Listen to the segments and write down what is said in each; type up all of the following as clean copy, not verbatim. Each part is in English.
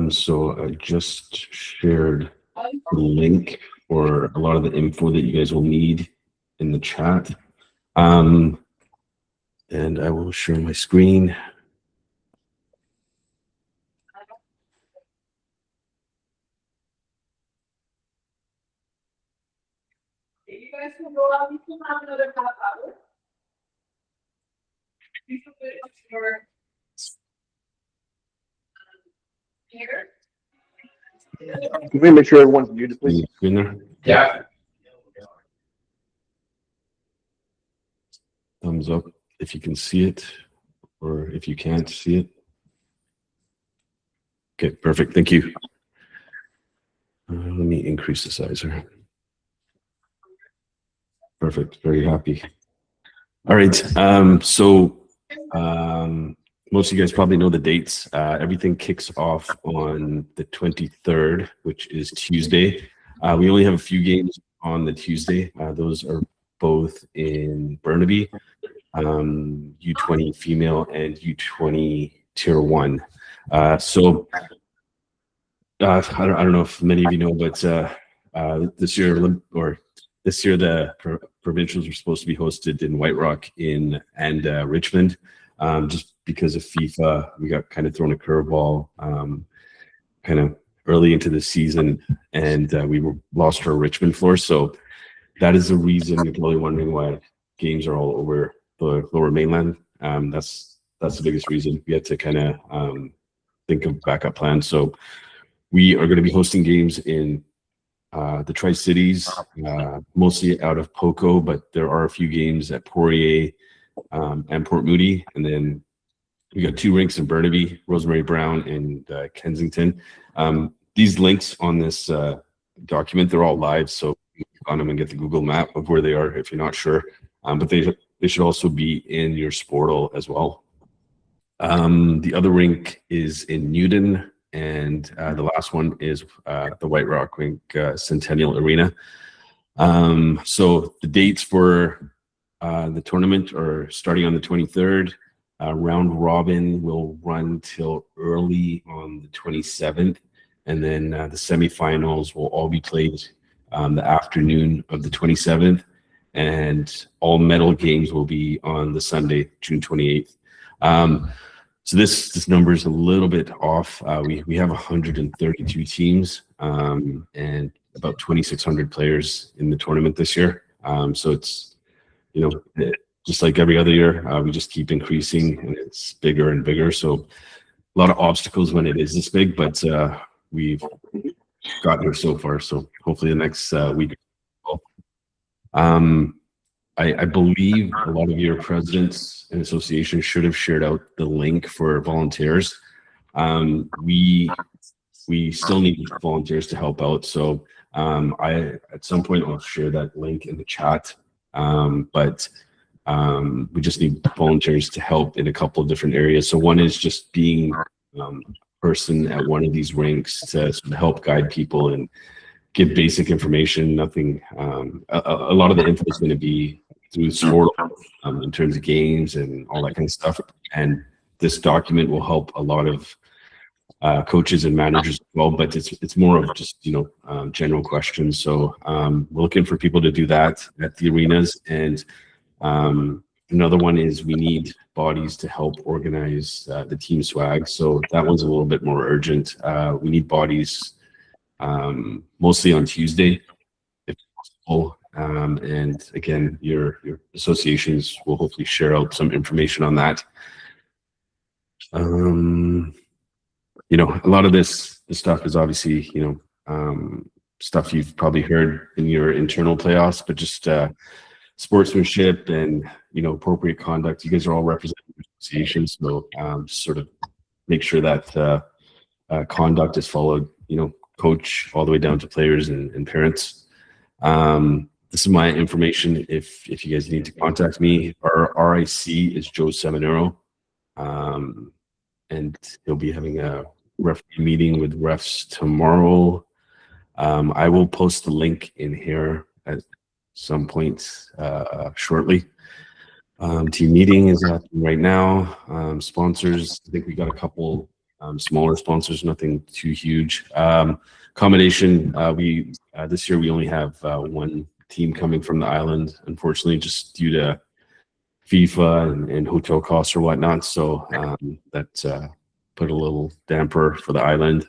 So I just shared the link for a lot of the info that you guys will need in the chat. And I will share my screen. You guys can go out, you can have another half hour. You can put it your here. Can we make sure everyone's muted, please? In there? Yeah. Thumbs up if you can see it, or if you can't see it. Okay, perfect. Thank you. Let me increase the size here. Perfect. Very happy. All right. Most of you guys probably know the dates. Everything kicks off on the 23rd, which is Tuesday. We only have a few games on the Tuesday. Those are both in Burnaby, U20 female and U20 tier 1. I don't know if many of you know, but this year the provincials were supposed to be hosted in White Rock and Richmond. Just because of FIFA, we got kind of thrown a curveball kind of early into the season, and we lost our Richmond floor. So that is the reason you're probably wondering why games are all over the Lower Mainland. That's the biggest reason. We had to kind of think of backup plans. So we are going to be hosting games in the Tri-Cities, mostly out of Poco, but there are a few games at Poirier and Port Moody, and then we got 2 rinks in Burnaby, Rosemary Brown, and Kensington. These links on this document, they're all live, so you can click on them and get the Google map of where they are if you're not sure. But they should also be in your Sportal as well. The other rink is in Newton, and the last one is the White Rock rink, Centennial Arena. So the dates for the tournament are starting on the 23rd. Round robin will run till early on the 27th, and then the semifinals will all be played the afternoon of the 27th, and all medal games will be on the Sunday, June 28th. So this number is a little bit off. We have 132 teams and about 2,600 players in the tournament this year. So it's, just like every other year, we just keep increasing, and it's bigger and bigger. So a lot of obstacles when it is this big, but we've got here so far. So hopefully the next week. I believe a lot of your presidents and associations should have shared out the link for volunteers. We still need volunteers to help out. So at some point I'll share that link in the chat. But we just need volunteers to help in a couple of different areas. So one is just being a person at one of these rinks to sort of help guide people and give basic information. Nothing. A lot of the info is going to be through sport in terms of games and all that kind of stuff. And this document will help a lot of coaches and managers as well. But it's more of just general questions. So we're looking for people to do that at the arenas. And another one is we need bodies to help organize the team swag. So that one's a little bit more urgent. We need bodies mostly on Tuesday, if possible. And again, your associations will hopefully share out some information on that. A lot of this stuff is obviously, stuff you've probably heard in your internal playoffs, but just sportsmanship and, appropriate conduct. You guys are all representing associations, so sort of make sure that conduct is followed, coach all the way down to players and parents. This is my information if you guys need to contact me. Our RIC is Joe Seminero, and he'll be having a referee meeting with refs tomorrow. I will post the link in here at some point shortly. Team meeting is happening right now. Sponsors, I think we got a couple smaller sponsors, nothing too huge. Accommodation, we this year we only have one team coming from the island, unfortunately, just due to FIFA and hotel costs or whatnot. So that put a little damper for the island.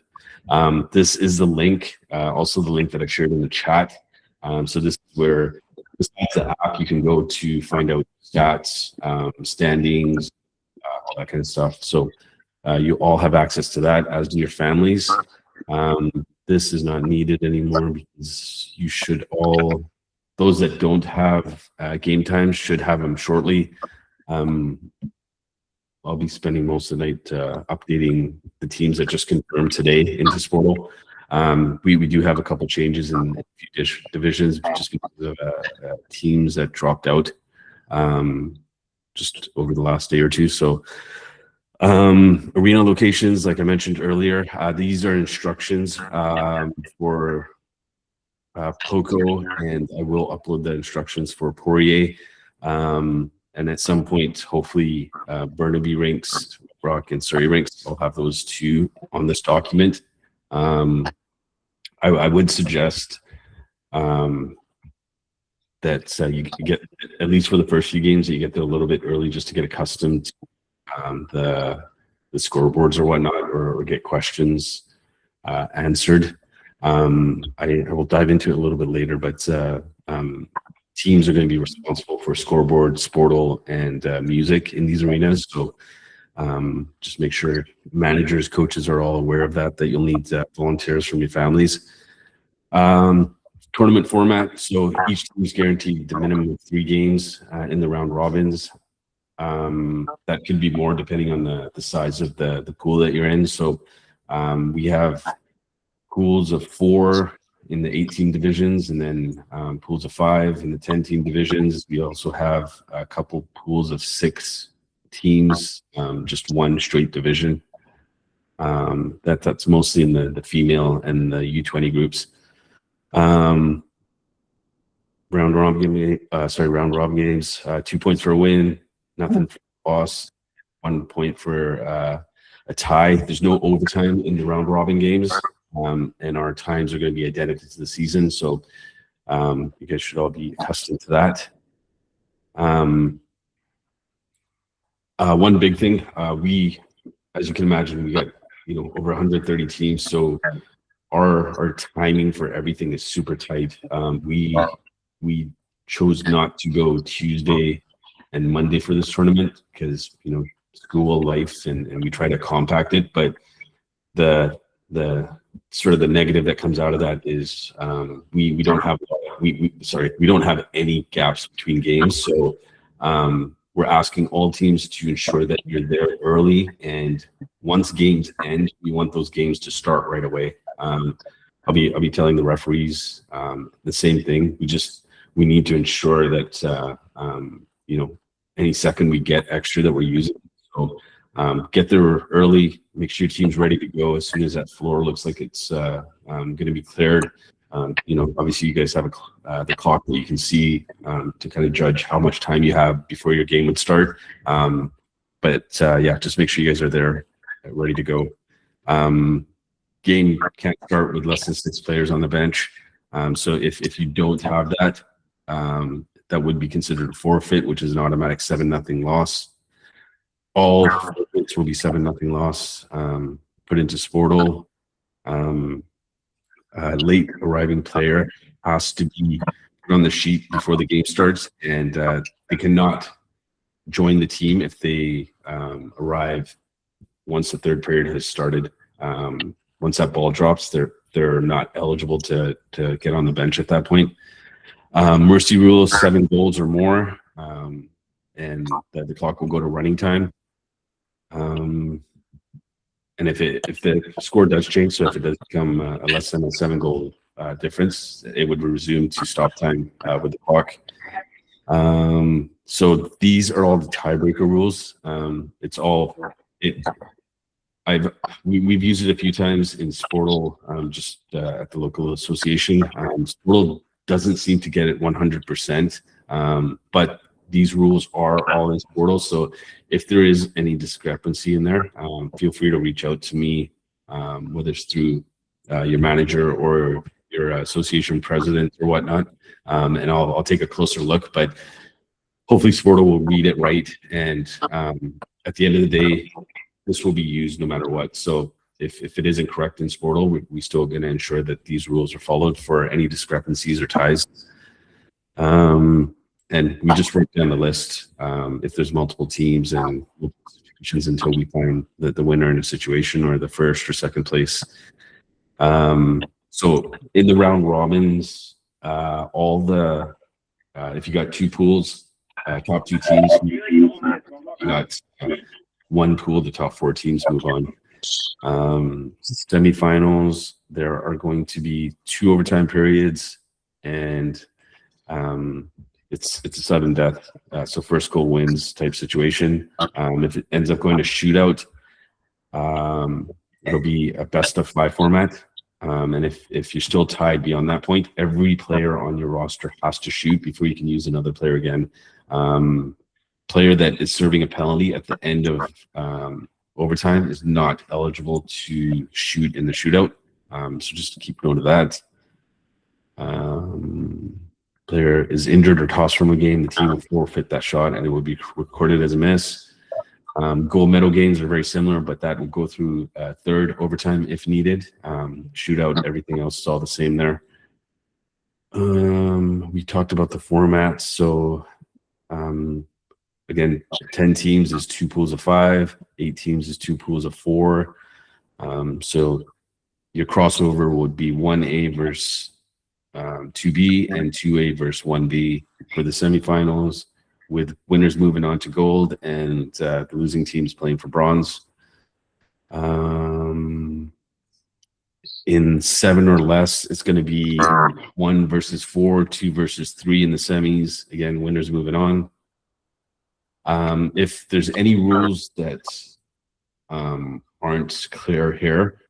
This is the link, also the link that I shared in the chat. So this is where besides the app, you can go to find out stats, standings, all that kind of stuff. So you all have access to that, as do your families. This is not needed anymore because you should all, those that don't have game times should have them shortly. I'll be spending most of the night updating the teams that just confirmed today into Sportal. We do have a couple changes in a few divisions just because of teams that dropped out just over the last day or two. So arena locations, like I mentioned earlier, these are instructions for Poco, and I will upload the instructions for Poirier. And at some point, hopefully, Burnaby rinks, Rock and Surrey rinks, I'll have those two on this document. I would suggest that you get, at least for the first few games, that you get there a little bit early just to get accustomed to the scoreboards or whatnot, or get questions answered. I will dive into it a little bit later, but teams are going to be responsible for scoreboard, Sportal, and music in these arenas. So just make sure managers, coaches are all aware of that you'll need volunteers from your families. Tournament format. So each team is guaranteed the minimum of 3 games in the round robins. That could be more depending on the size of the pool that you're in. So we have pools of 4 in the 18 divisions, and then pools of 5 in the 10-team divisions. We also have a couple pools of 6 teams, just one straight division. That's mostly in the female and the U20 groups. Round robin games. 2 points for a win, nothing for a loss, 1 point for a tie. There's no overtime in the round robin games. And our times are going to be identical to the season, so you guys should all be accustomed to that. One big thing, we, as you can imagine, we got over 130 teams, so our timing for everything is super tight. We chose not to go Tuesday and Monday for this tournament because school life, and we try to compact it, but the sort of the negative that comes out of that is we don't have any gaps between games. So we're asking all teams to ensure that you're there early, and once games end, we want those games to start right away. I'll be telling the referees the same thing. We need to ensure that any second we get extra that we're using. So get there early, make sure your team's ready to go as soon as that floor looks like it's going to be cleared. Obviously you guys have the clock that you can see to kind of judge how much time you have before your game would start. Yeah, just make sure you guys are there, ready to go. Game can't start with less than 6 players on the bench. So if you don't have that, that would be considered a forfeit, which is an automatic 7-0 loss. All forfeits will be 7-0 loss. Put into Sportal. Late arriving player has to be put on the sheet before the game starts, and they cannot join the team if they arrive once the third period has started. Once that ball drops, they're not eligible to get on the bench at that point. Mercy rule is 7 goals or more, and the clock will go to running time. And if the score does change, so if it does become a less than a 7-goal difference, it would resume to stop time with the clock. So these are all the tiebreaker rules. We've used it a few times in Sportal, just at the local association. Sportal doesn't seem to get it 100%, but these rules are all in Sportal. So if there is any discrepancy in there, feel free to reach out to me, whether it's through your manager or your association president or whatnot, and I'll take a closer look. But hopefully Sportal will read it right, and at the end of the day, this will be used no matter what. So if it isn't correct in Sportal, we still going to ensure that these rules are followed for any discrepancies or ties. And we just wrote down the list if there's multiple teams and situations until we find the winner in a situation or the first or second place. So in the round robins, all the if you got two pools, top two teams, you got one pool, the top four teams move on. Semifinals, there are going to be 2 overtime periods, and it's a sudden death, so first goal wins type situation. If it ends up going to shootout, it'll be a best of 5 format. And if you're still tied beyond that point, every player on your roster has to shoot before you can use another player again. Player that is serving a penalty at the end of overtime is not eligible to shoot in the shootout. So just keep note of that. Player is injured or tossed from a game, the team will forfeit that shot and it will be recorded as a miss. Gold medal games are very similar, but that will go through third overtime if needed. Shootout, everything else is all the same there. We talked about the format. So again, 10 teams is 2 pools of 5, 8 teams is 2 pools of 4. So your crossover would be 1A versus 2B and 2A versus 1B for the semifinals, with winners moving on to gold and the losing teams playing for bronze. In 7 or less, it's going to be 1 versus 4, 2 versus 3 in the semis. Again, winners moving on. If there's any rules that aren't clear here,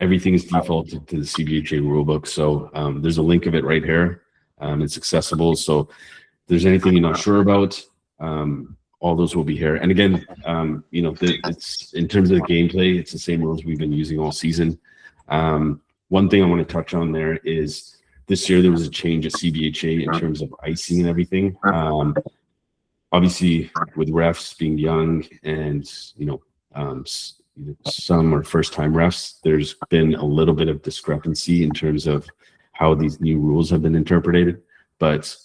everything is defaulted to the CBHA rulebook. So there's a link of it right here. It's accessible. So if there's anything you're not sure about, all those will be here. And again, you know, it's in terms of the gameplay, it's the same rules we've been using all season. One thing I want to touch on there is this year there was a change at CBHA in terms of icing and everything. Obviously, with refs being young and, you know, some are first-time refs, there's been a little bit of discrepancy in terms of how these new rules have been interpreted. But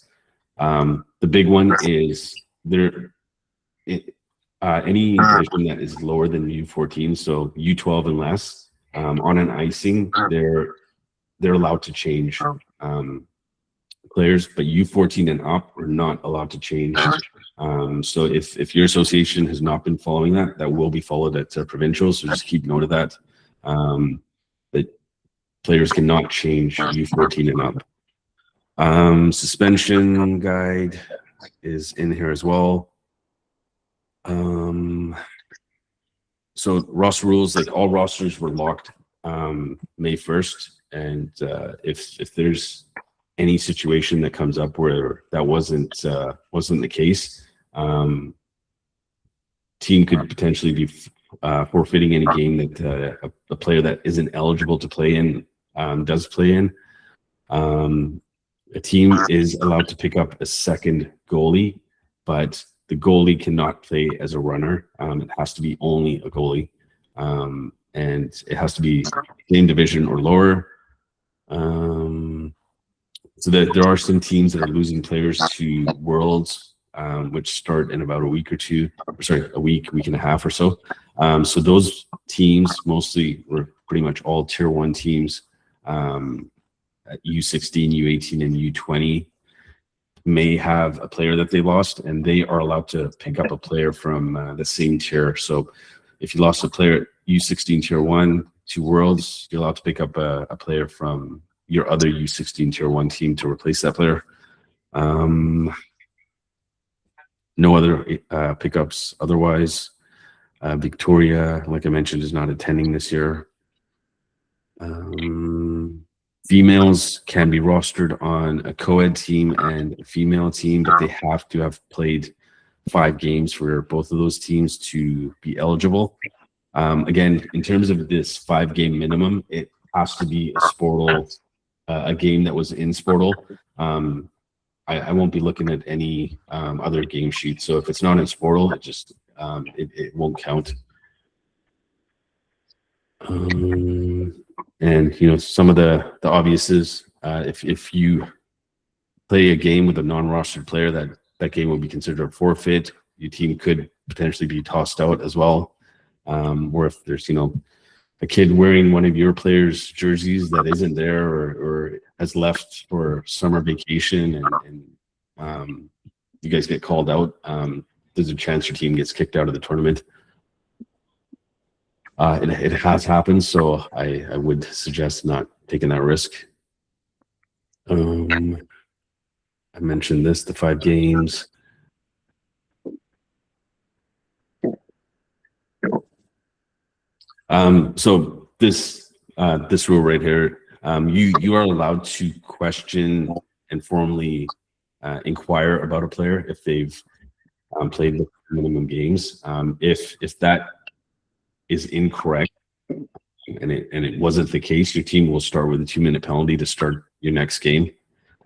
the big one is any division that is lower than U14, so U12 and less, on an icing, they're allowed to change players, but U14 and up are not allowed to change. So if your association has not been following that, that will be followed at Provincials. So just keep note of that. That players cannot change U14 and up. Suspension guide is in here as well. So roster rules, like all rosters were locked May 1st, and if there's any situation that comes up where that wasn't the case, team could potentially be forfeiting any game that a player that isn't eligible to play in does play in. A team is allowed to pick up a second goalie, but the goalie cannot play as a runner. It has to be only a goalie, and it has to be same division or lower. So there are some teams that are losing players to Worlds, which start in about a week or two, a week and a half or so. So those teams mostly were pretty much all tier 1 teams at U16, U18, and U20 may have a player that they lost, and they are allowed to pick up a player from the same tier. So if you lost a player at U16 tier 1 to Worlds, you're allowed to pick up a player from your other U16 tier 1 team to replace that player. No other pickups otherwise. Victoria, like I mentioned, is not attending this year. Females can be rostered on a co-ed team and a female team, but they have to have played 5 games for both of those teams to be eligible. Again, in terms of this 5-game minimum, it has to be a Sportal, a game that was in Sportal. I won't be looking at any other game sheets. So if it's not in Sportal, it just it won't count. And some of the obvious is if you play a game with a non-rostered player, that game will be considered a forfeit. Your team could potentially be tossed out as well. Or if there's a kid wearing one of your players' jerseys that isn't there or has left for summer vacation and you guys get called out, there's a chance your team gets kicked out of the tournament. It has happened, so I would suggest not taking that risk. I mentioned this, the 5 games. So this rule right here, you are allowed to question and formally inquire about a player if they've played the minimum games. If that is incorrect and it wasn't the case, your team will start with a 2-minute penalty to start your next game,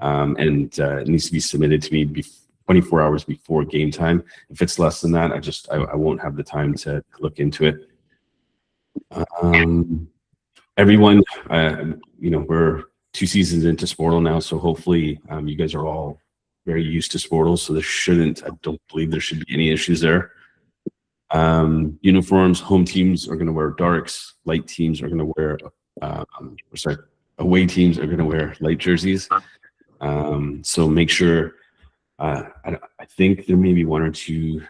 and it needs to be submitted to me 24 hours before game time. If it's less than that, I won't have the time to look into it. Everyone, we're 2 seasons into Sportal now, so hopefully you guys are all very used to Sportal, so I don't believe there should be any issues there. Uniforms, home teams are going to wear darks, light teams are going to wear away teams are going to wear light jerseys. So make sure, I think there may be 1 or 2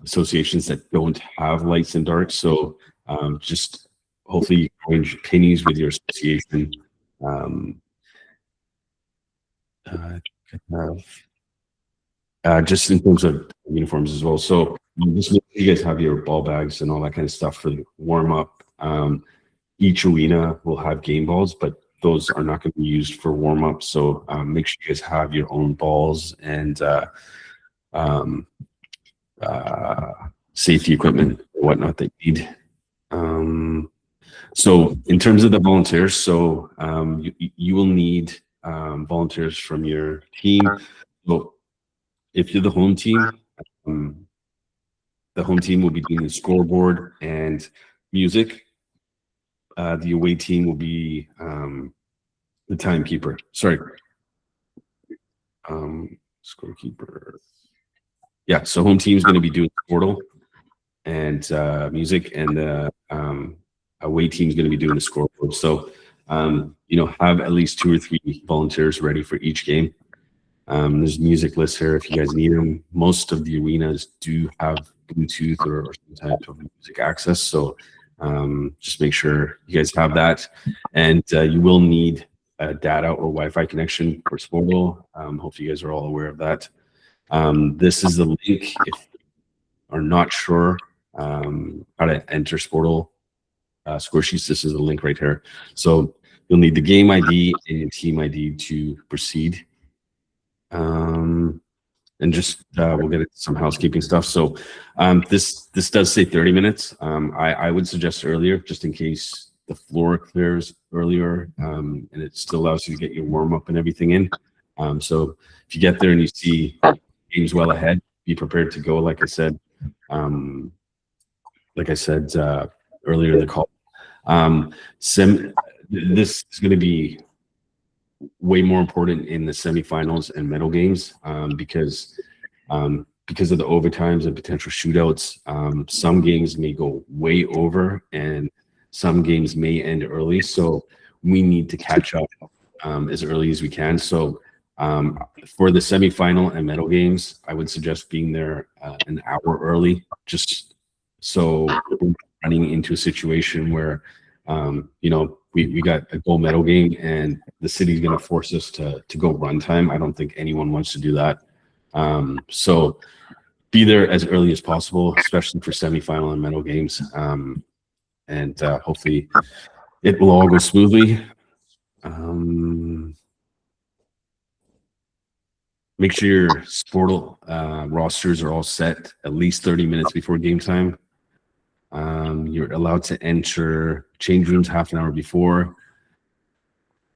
associations that don't have lights and darks, so just hopefully you arrange pennies with your association. Just in terms of uniforms as well. So just make sure you guys have your ball bags and all that kind of stuff for the warm up. Each arena will have game balls, but those are not going to be used for warm up. So make sure you guys have your own balls and safety equipment and whatnot that you need. So in terms of the volunteers, so you will need volunteers from your team. So if you're the home team will be doing the scoreboard and music. The away team will be the timekeeper. Sorry. Scorekeeper. Yeah, so home team is going to be doing Portal and music, and the away team is going to be doing the scoreboard. So, have at least 2 or 3 volunteers ready for each game. There's music lists here if you guys need them. Most of the arenas do have Bluetooth or some type of music access, so just make sure you guys have that. And you will need a data or Wi-Fi connection for Sportal. Hopefully you guys are all aware of that. This is the link if you are not sure how to enter Sportal score sheets. This is the link right here. So you'll need the game ID and your team ID to proceed. And just we'll get into some housekeeping stuff. So this does say 30 minutes. I would suggest earlier, just in case the floor clears earlier, and it still allows you to get your warm up and everything in. So if you get there and you see games well ahead, be prepared to go. Like I said earlier in the call, this is going to be way more important in the semifinals and medal games, because of the overtimes and potential shootouts. Some games may go way over and some games may end early, so we need to catch up as early as we can. So for the semifinal and medal games, I would suggest being there an hour early, just so we're running into a situation where we got a gold medal game and the city's going to force us to go run time. I don't think anyone wants to do that. So be there as early as possible, especially for semifinal and medal games. And hopefully it will all go smoothly. Make sure your Sportal rosters are all set at least 30 minutes before game time. You're allowed to enter change rooms half an hour before.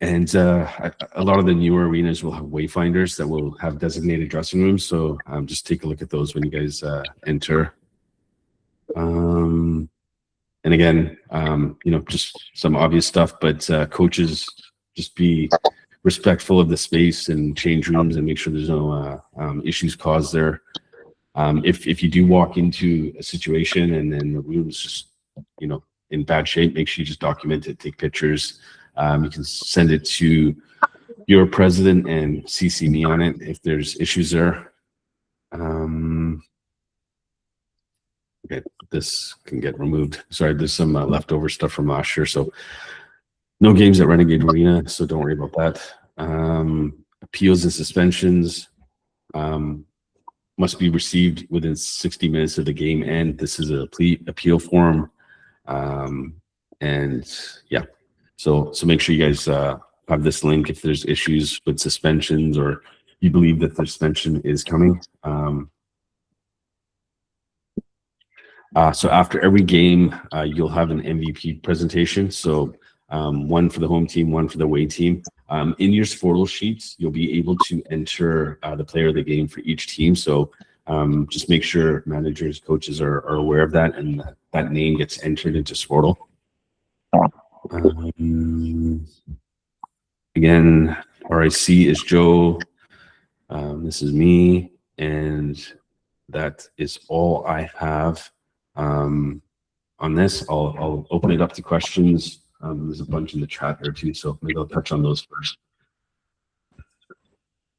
And a lot of the newer arenas will have wayfinders that will have designated dressing rooms. So just take a look at those when you guys enter. And again, just some obvious stuff, but coaches, just be respectful of the space and change rooms and make sure there's no issues caused there. If you do walk into a situation and then the room's just, in bad shape, make sure you just document it, take pictures. You can send it to your president and CC me on it if there's issues there. Okay, this can get removed. Sorry, there's some leftover stuff from last year, so no games at Renegade Arena, so don't worry about that. Appeals and suspensions must be received within 60 minutes of the game end. This is a appeal form, and yeah, so make sure you guys have this link if there's issues with suspensions or you believe that the suspension is coming. So after every game, you'll have an MVP presentation. So one for the home team, one for the away team. In your Sportal sheets, you'll be able to enter the player of the game for each team. So just make sure managers, coaches are aware of that, and that name gets entered into Sportal. Again, RIC is Joe. This is me, and that is all I have on this. I'll open it up to questions. There's a bunch in the chat there too, so maybe I'll touch on those first.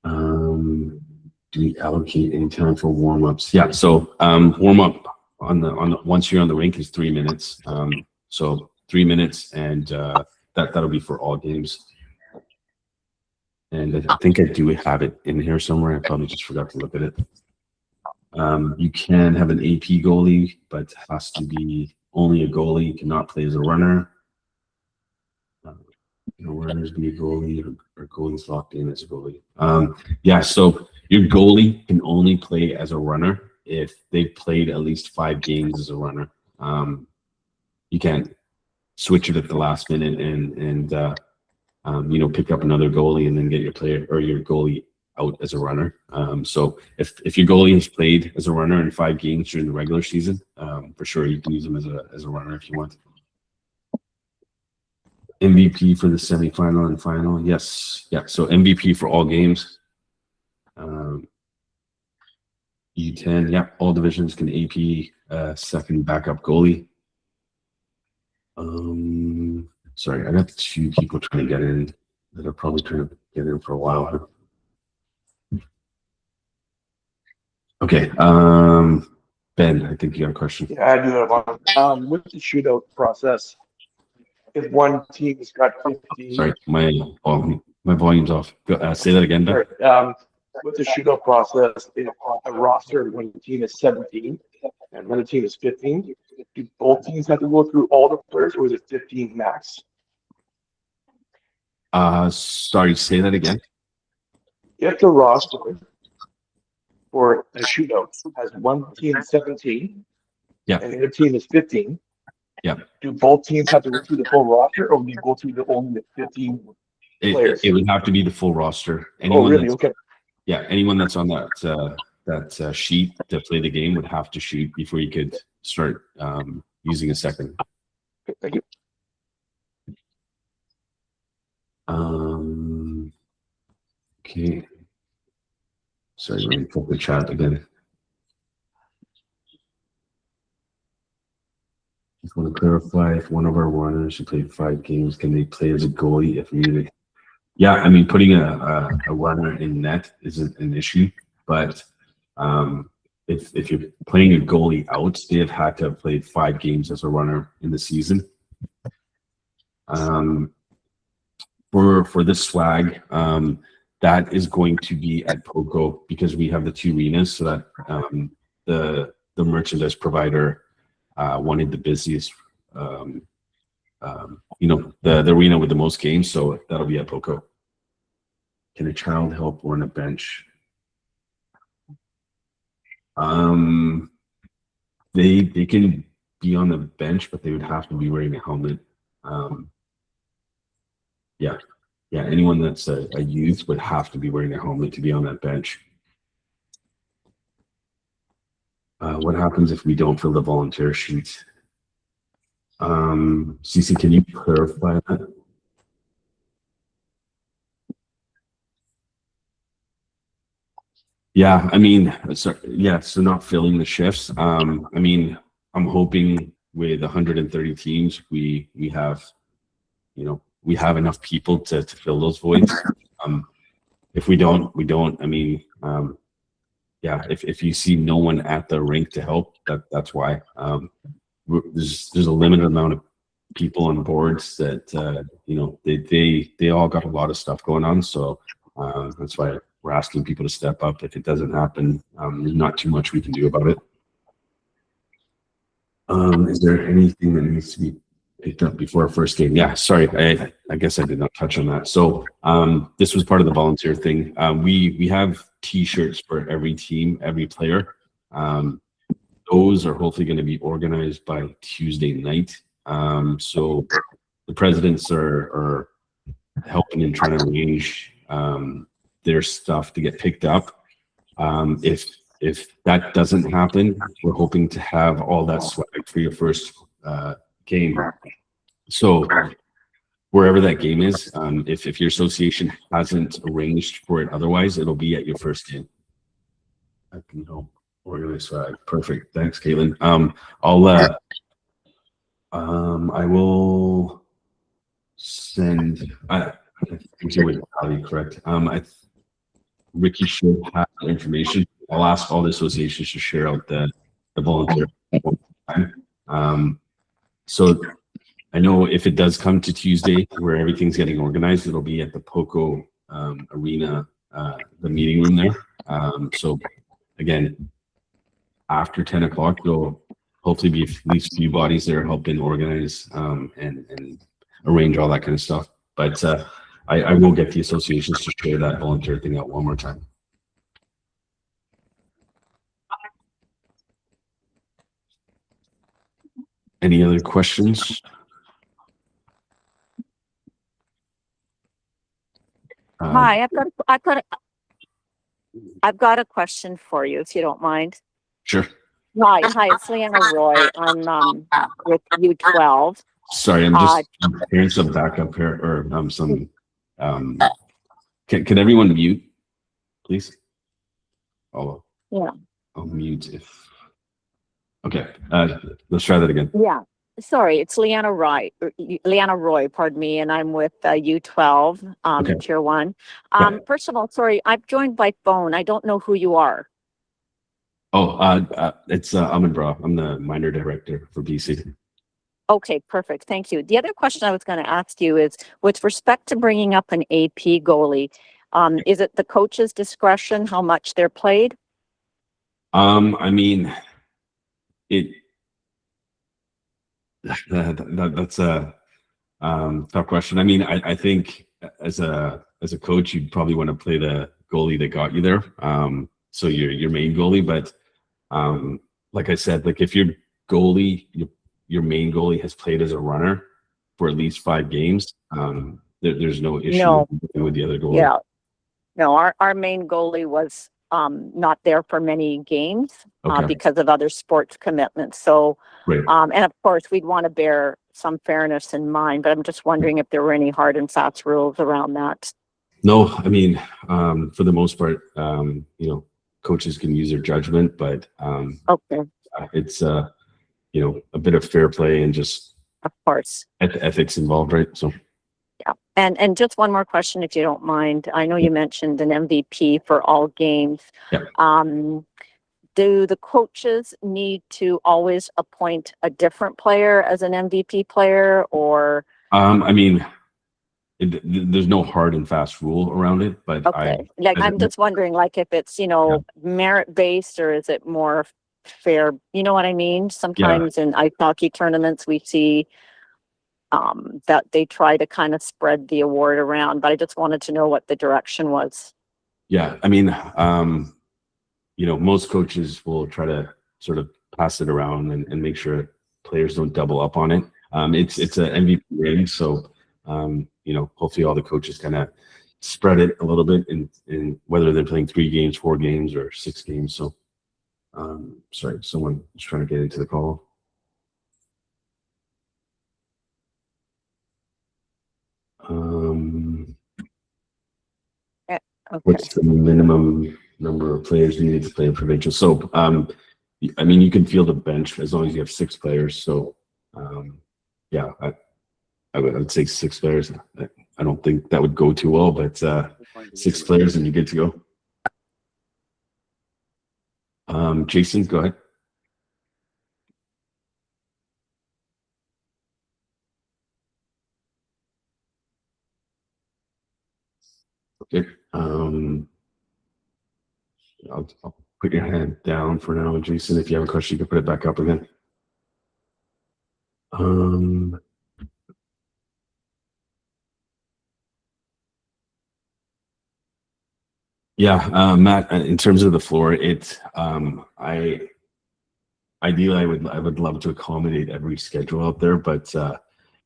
Do we allocate any time for warm-ups? Yeah, so warm-up on the once you're on the rink is 3 minutes. So 3 minutes, and that'll be for all games. And I think I do have it in here somewhere. I probably just forgot to look at it. You can have an AP goalie, but it has to be only a goalie. You cannot play as a runner. Runners be a goalie, or goalies locked in as a goalie. Yeah, so your goalie can only play as a runner if they've played at least 5 games as a runner. You can't switch it at the last minute and pick up another goalie and then get your player or your goalie out as a runner. So if your goalie has played as a runner in 5 games during the regular season, for sure you can use them as a runner if you want. MVP for the semifinal and final, yes, yeah. So MVP for all games. U10, yeah. All divisions can AP second backup goalie. Sorry, I got 2 people trying to get in that are probably trying to get in for a while. Okay, Ben, I think you got a question. Yeah, I do have one. With the shootout process, if one team has got 15. Sorry, my volume's off. Say that again, Ben. Sorry, with the shootout process, if a roster when the team is 17 and another team is 15, do both teams have to go through all the players, or is it 15 max? Sorry, say that again. If the roster for a shootout has one team 17, yeah, and the other team is 15, yeah, do both teams have to go through the full roster, or do you go through only the 15 players? It would have to be the full roster. Oh, really? Okay. Yeah, anyone that's on that sheet to play the game would have to shoot before you could start using a second. Okay, thank you. Okay. Sorry, let me pull the chat again. Just want to clarify, if one of our runners who played 5 games, can they play as a goalie if needed? Yeah, I mean, putting a runner in net isn't an issue, but if you're playing a goalie out, they have had to have played 5 games as a runner in the season. For this swag, that is going to be at POCO because we have the 2 arenas, so that the merchandise provider wanted the busiest, the arena with the most games, so that'll be at POCO. Can a child help run a bench? They can be on the bench, but they would have to be wearing a helmet. Yeah, yeah. Anyone that's a youth would have to be wearing a helmet to be on that bench. What happens if we don't fill the volunteer sheet? Cece, can you clarify that? Yeah, I mean, so not filling the shifts. I mean, I'm hoping with 130 teams, we have, we have enough people to fill those voids. If we don't, we don't. I mean, yeah, if you see no one at the rink to help, that's why. There's a limited amount of people on boards that they all got a lot of stuff going on, so that's why we're asking people to step up. If it doesn't happen, there's not too much we can do about it. Is there anything that needs to be picked up before our first game? Yeah, sorry, I guess I did not touch on that. So this was part of the volunteer thing. We have T-shirts for every team, every player. Those are hopefully going to be organized by Tuesday night. So the presidents are helping and trying to arrange their stuff to get picked up. If that doesn't happen, we're hoping to have all that swag for your first game. So wherever that game is, if your association hasn't arranged for it otherwise, it'll be at your first game. I can help organize swag. Perfect. Thanks, Caitlin. I will send. I think you would probably correct. Ricky should have information. I'll ask all the associations to share out the volunteer. So I know if it does come to Tuesday where everything's getting organized, it'll be at the Poco Arena, the meeting room there. So again, after 10 o'clock, there'll hopefully be at least a few bodies there helping organize and arrange all that kind of stuff. But I will get the associations to share that volunteer thing out one more time. Any other questions? Hi, I've got a question for you, if you don't mind. Sure. Hi, it's Leanna Roy. I'm with U12. Sorry, I'm just hearing some backup here, or some. Can everyone mute, please? I'll mute if. Okay, let's try that again. Yeah, sorry, it's Leanna Roy, pardon me, and I'm with U12, Okay. Tier 1. Yeah. First of all, sorry, I've joined by phone. I don't know who you are. Oh, it's Amin Bra. I'm the minor director for BC. Okay, perfect. Thank you. The other question I was going to ask you is, with respect to bringing up an AP goalie, is it the coach's discretion how much they're played? I mean, that's a tough question. I mean, I think as a coach, you'd probably want to play the goalie that got you there. So your main goalie, but like I said, like if your goalie, your main goalie has played as a runner for at least 5 games, there's no issue with the other goalie. Yeah. No, our main goalie was not there for many games because of other sports commitments. So, right. And of course, we'd want to bear some fairness in mind, but I'm just wondering if there were any hard and fast rules around that. No, I mean, for the most part, coaches can use their judgment, but it's a bit of fair play and just of course ethics involved, right? So yeah, and just one more question, if you don't mind. I know you mentioned an MVP for all games. Yeah. Do the coaches need to always appoint a different player as an MVP player, or? I mean, there's no hard and fast rule around it, but I'm just wondering, like, if it's merit based, or is it more fair? You know what I mean? Sometimes in ice hockey tournaments, we see that they try to kind of spread the award around, but I just wanted to know what the direction was. Yeah, I mean, most coaches will try to sort of pass it around and make sure players don't double up on it. It's an MVP rating, so hopefully all the coaches kind of spread it a little bit in whether they're playing 3 games, 4 games, or 6 games. So, sorry, someone is trying to get into the call. Okay. What's the minimum number of players you need to play in provincial? So, I mean, you can field a bench as long as you have 6 players. So, yeah, I would say 6 players. I don't think that would go too well, but 6 players and you're good to go. Jason, go ahead. Okay. I'll put your hand down for now, Jason. If you have a question, you can put it back up again. Yeah, Matt, in terms of the floor, ideally I would love to accommodate every schedule out there, but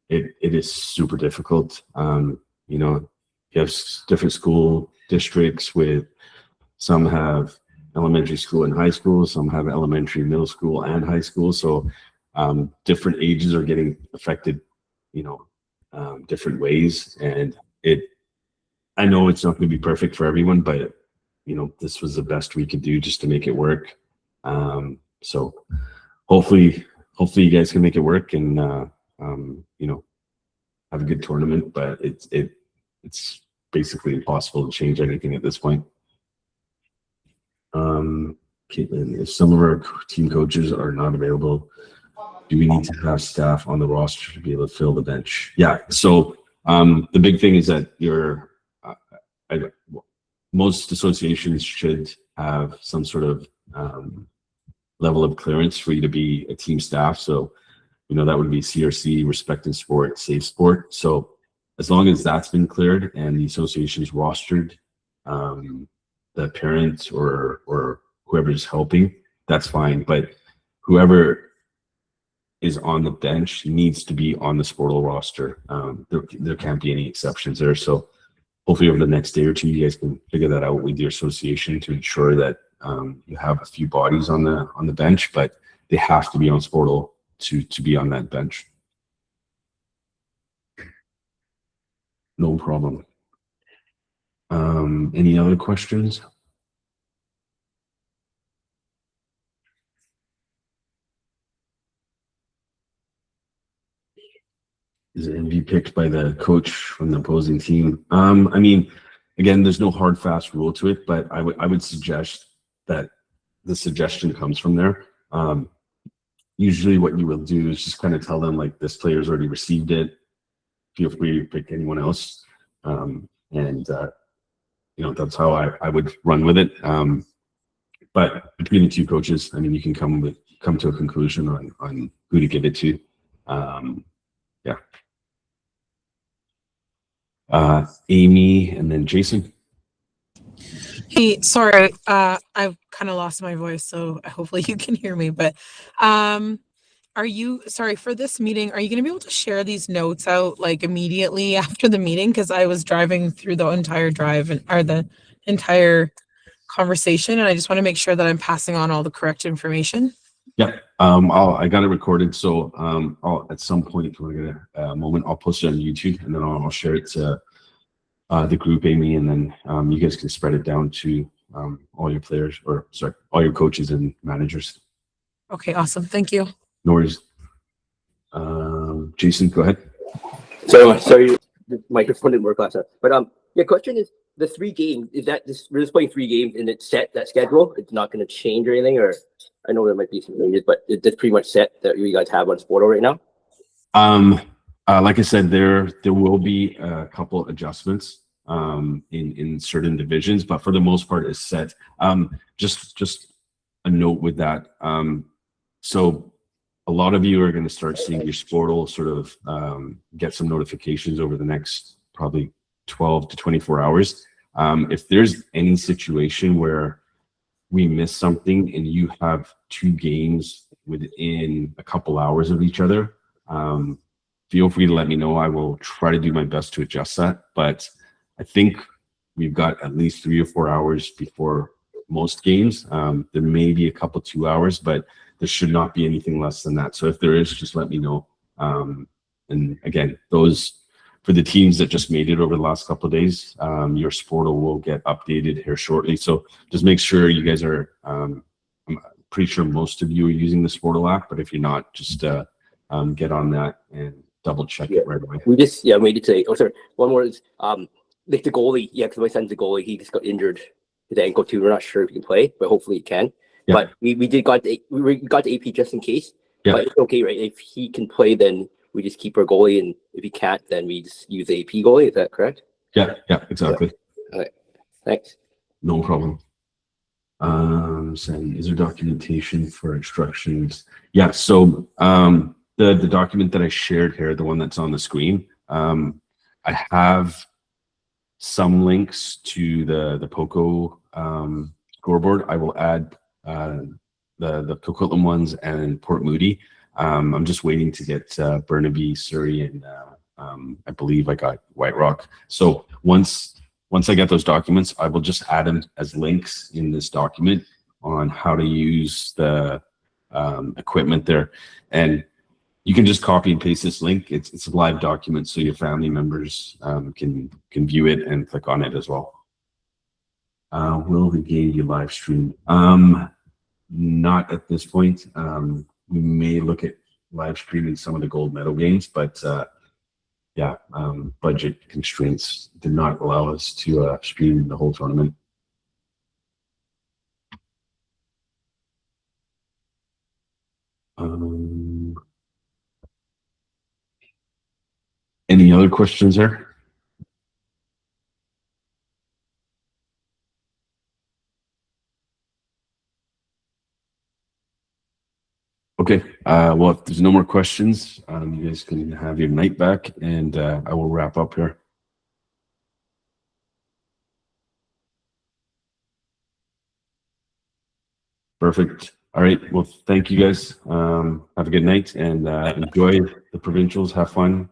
it is super difficult. You have different school districts with some have elementary school and high school, some have elementary, middle school, and high school. So different ages are getting affected, different ways. And I know it's not going to be perfect for everyone, but this was the best we could do just to make it work. So hopefully you guys can make it work and have a good tournament. But it's basically impossible to change anything at this point. Caitlin, if some of our team coaches are not available, do we need to have staff on the roster to be able to fill the bench? Yeah. So the big thing is that most associations should have some sort of level of clearance for you to be a team staff. So, that would be CRC, Respect in Sport, Safe Sport. So as long as that's been cleared and the association's rostered the parent or whoever's helping, that's fine. But whoever is on the bench needs to be on the Sportal roster. There can't be any exceptions there. So hopefully over the next day or two, you guys can figure that out with your association to ensure that you have a few bodies on the bench, but they have to be on Sportal to be on that bench. No problem. Any other questions? Is it be picked by the coach from the opposing team? I mean, again, there's no hard, fast rule to it, but I would suggest that the suggestion comes from there. Usually what you will do is just kind of tell them like this player's already received it. Feel free to pick anyone else. That's how I would run with it. But between the 2 coaches, I mean, you can come to a conclusion on who to give it to. Amy and then Jason. Hey, sorry, I've kind of lost my voice, so hopefully you can hear me. But for this meeting, are you going to be able to share these notes out like immediately after the meeting? Because I was driving through the entire the entire conversation, and I just want to make sure that I'm passing on all the correct information. Yeah, I got it recorded, so I'll at some point when I get a moment, I'll post it on YouTube, and then I'll share it to the group, Amy, and then you guys can spread it down to all your players, all your coaches and managers. Okay, awesome. Thank you. No worries. Jason, go ahead. So sorry, the microphone didn't work last time. But the question is, the 3 games, is that we're just playing 3 games and it's set, that schedule? It's not going to change or anything? Or I know there might be some changes, but it's pretty much set that you guys have on Sportal right now? Like I said, there will be a couple adjustments in certain divisions, but for the most part, it's set. Just a note with that. So a lot of you are going to start seeing your Sportal sort of get some notifications over the next probably 12 to 24 hours. If there's any situation where we miss something and you have two games within a couple hours of each other, feel free to let me know. I will try to do my best to adjust that. But I think we've got at least 3 or 4 hours before most games. There may be a couple 2 hours, but there should not be anything less than that. So if there is, just let me know. And again, those for the teams that just made it over the last couple of days, your Sportal will get updated here shortly. So just make sure you guys are, I'm pretty sure most of you are using the Sportal app, but if you're not, just get on that and double check it right away. We made it today. Oh, sorry. One more is like the goalie. Yeah, because my son's a goalie. He just got injured his ankle too. We're not sure if he can play, but hopefully he can. Yeah. But we got the AP just in case. Yeah. But it's okay, right? If he can play, then we just keep our goalie, and if he can't, then we just use the AP goalie. Is that correct? Yeah, exactly. Yeah. All right. Thanks. No problem. Saying, is there documentation for instructions? Yeah, so the document that I shared here, the one that's on the screen, I have some links to the POCO scoreboard. I will add the Coquitlam ones and Port Moody. I'm just waiting to get Burnaby, Surrey, and I believe I got White Rock. So once I get those documents, I will just add them as links in this document on how to use the equipment there. And you can just copy and paste this link. It's a live document, so your family members can view it and click on it as well. Will the game be live streamed? Not at this point. We may look at live streaming some of the gold medal games, but yeah, budget constraints did not allow us to stream the whole tournament. Any other questions there? Okay, well, if there's no more questions, you guys can have your night back, and I will wrap up here. Perfect. All right, well, thank you guys. Have a good night, and enjoy the provincials. Have fun.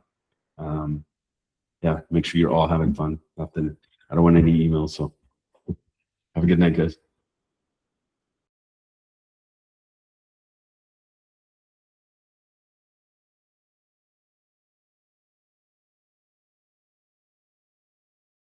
Yeah, make sure you're all having fun. I don't want any emails, so have a good night, guys.